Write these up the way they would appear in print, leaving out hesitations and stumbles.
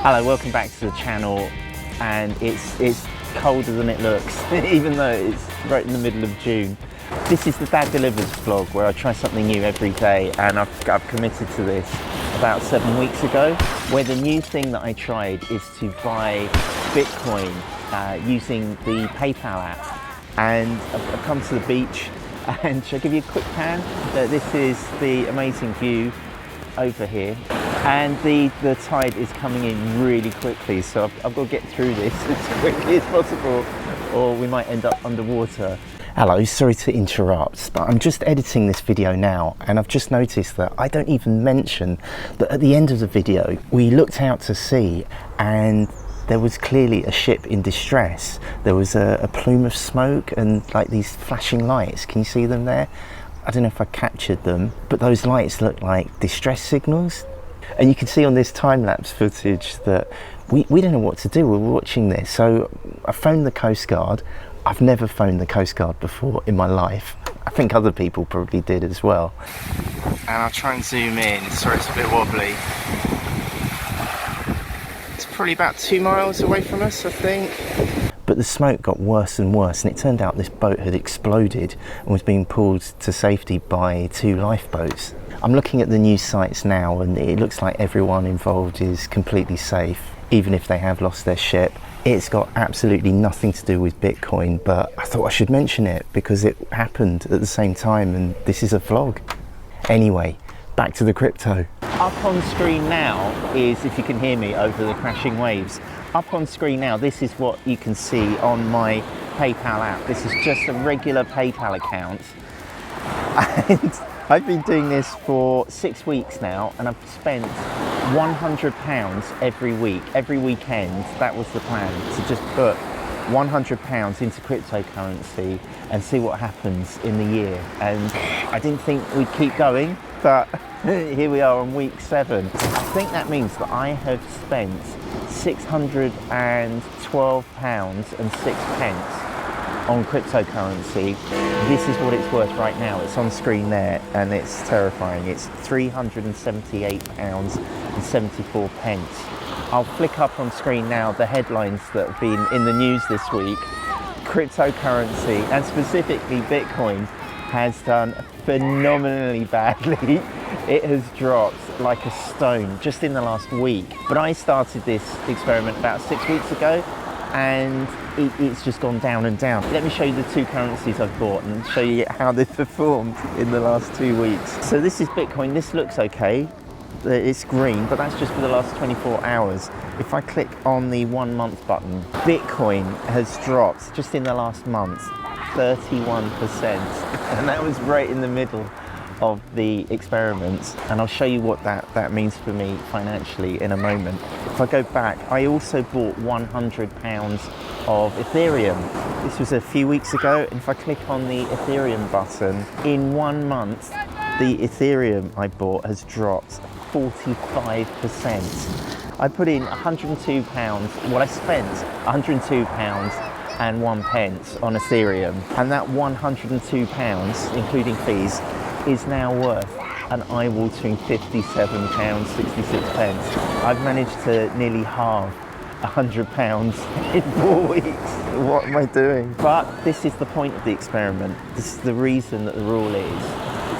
Hello, welcome back to the channel, and it's colder than it looks, even though it's right in the middle of June. This is the Dad Delivers vlog where I try something new every day, and I've committed to this about 7 weeks ago, where the new thing that I tried is to buy Bitcoin using the PayPal app. And I've come to the beach, and shall I give you a quick pan? This is the amazing view over here. And the tide is coming in really quickly, so I've got to get through this as quickly as possible, or we might end up underwater. Hello, sorry to interrupt, but I'm just editing this video now, and I've just noticed that I don't even mention that at the end of the video we looked out to sea and there was clearly a ship in distress. There was a plume of smoke and like these flashing lights. Can you see them there? I don't know if I captured them, but those lights look like distress signals. And you can see on this time-lapse footage that we don't know what to do. We're watching this. So I phoned the Coast Guard. I've never phoned the Coast Guard before in my life. I think other people probably did as well. And I'll try and zoom in. Sorry, it's a bit wobbly. It's probably about 2 miles away from us, I think. But the smoke got worse and worse, and it turned out this boat had exploded and was being pulled to safety by 2 lifeboats. I'm looking at the news sites now, and it looks like everyone involved is completely safe, even if they have lost their ship. It's got absolutely nothing to do with Bitcoin, but I thought I should mention it because it happened at the same time, and this is a vlog. Anyway, back to the crypto. Up on screen now is, if you can hear me over the crashing waves, up on screen now, this is what you can see on my PayPal app. This is just a regular PayPal account. And I've been doing this for 6 weeks now, and I've spent £100 every week, every weekend. That was the plan, to just put £100 into cryptocurrency and see what happens in the year. And I didn't think we'd keep going, but here we are on week 7. I think that means that I have spent £612.06 on cryptocurrency. This is what it's worth right now. It's on screen there, and it's terrifying. It's £378.74. I'll flick up on screen now the headlines that have been in the news this week. Cryptocurrency, and specifically Bitcoin, has done phenomenally badly. It has dropped like a stone just in the last week. But I started this experiment about 6 weeks ago, and it's just gone down and down. Let me show you the 2 currencies I've bought and show you how they've performed in the last 2 weeks. So this is Bitcoin. This looks okay. It's green, but that's just for the last 24 hours. If I click on the 1 month button, Bitcoin has dropped just in the last month 31%, and that was right in the middle of the experiments, and I'll show you what that means for me financially in a moment. If I go back, I also bought £100 of Ethereum. This was a few weeks ago, and if I click on the Ethereum button, in 1 month the Ethereum I bought has dropped 45%. I put in £102, well, I spent £102 and 1 pence on Ethereum, and that £102, including fees, is now worth an eye-watering £57.66. I've managed to nearly halve £100 in 4 weeks. What am I doing? But this is the point of the experiment. This is the reason that the rule is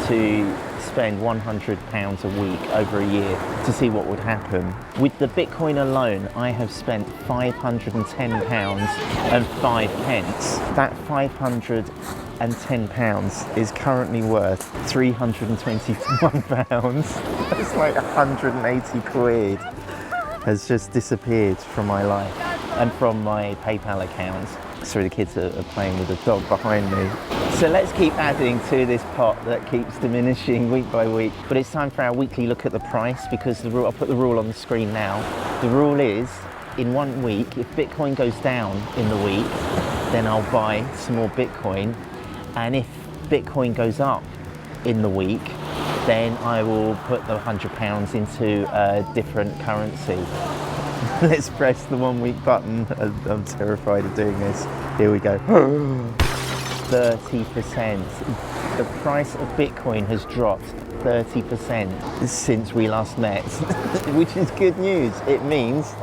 to spend £100 a week over a year to see what would happen. With the Bitcoin alone, I have spent £510 and 5 pence. That £510 is currently worth £321. That's like 180 quid has just disappeared from my life and from my PayPal account. Sorry, the kids are playing with the dog behind me. So let's keep adding to this pot that keeps diminishing week by week. But it's time for our weekly look at the price, because the rule, I'll put the rule on the screen now. The rule is, in 1 week, if Bitcoin goes down in the week, then I'll buy some more Bitcoin. And if Bitcoin goes up in the week, then I will put the £100 into a different currency. Let's press the 1 week button. I'm terrified of doing this. Here we go. 30%. The price of Bitcoin has dropped 30% since we last met, which is good news. It means,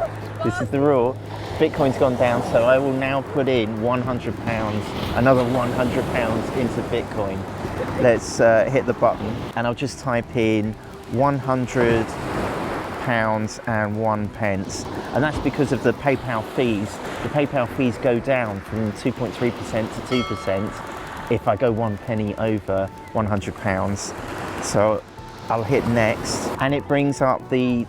this is the rule, Bitcoin's gone down, so I will now put in £100, another £100 into Bitcoin. Let's hit the button, and I'll just type in £100 and 1 pence, and that's because of the PayPal fees. The PayPal fees go down from 2.3% to 2% if I go 1 penny over £100. So I'll hit next, and it brings up the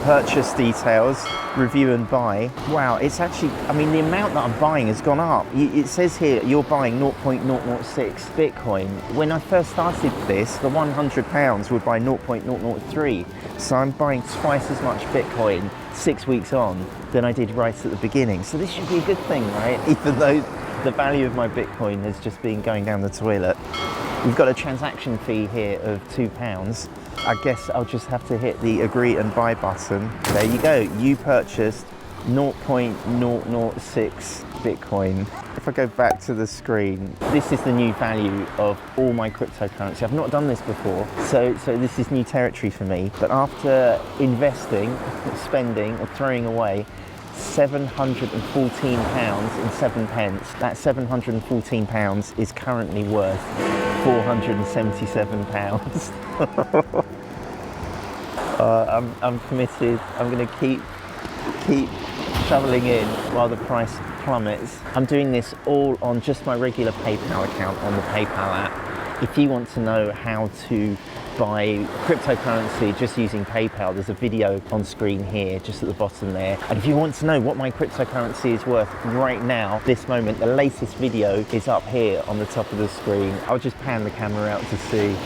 purchase details, review and buy. Wow, it's actually, I mean, the amount that I'm buying has gone up. It says here you're buying 0.006 Bitcoin. When I first started this, the £100 would buy 0.003. So I'm buying twice as much Bitcoin 6 weeks on than I did right at the beginning. So this should be a good thing, right? Even though the value of my Bitcoin has just been going down the toilet. We've got a transaction fee here of £2. I guess I'll just have to hit the agree and buy button. There you go, you purchased 0.006 Bitcoin. If I go back to the screen, this is the new value of all my cryptocurrency. I've not done this before, so this is new territory for me. But after investing, spending or throwing away £714 and 7 pence, that £714 is currently worth £477. I'm committed. I'm going to keep shoveling in while the price plummets. I'm doing this all on just my regular PayPal account on the PayPal app. If you want to know how to buy cryptocurrency just using PayPal, there's a video on screen here, just at the bottom there. And if you want to know what my cryptocurrency is worth right now, this moment, the latest video is up here on the top of the screen. I'll just pan the camera out to see.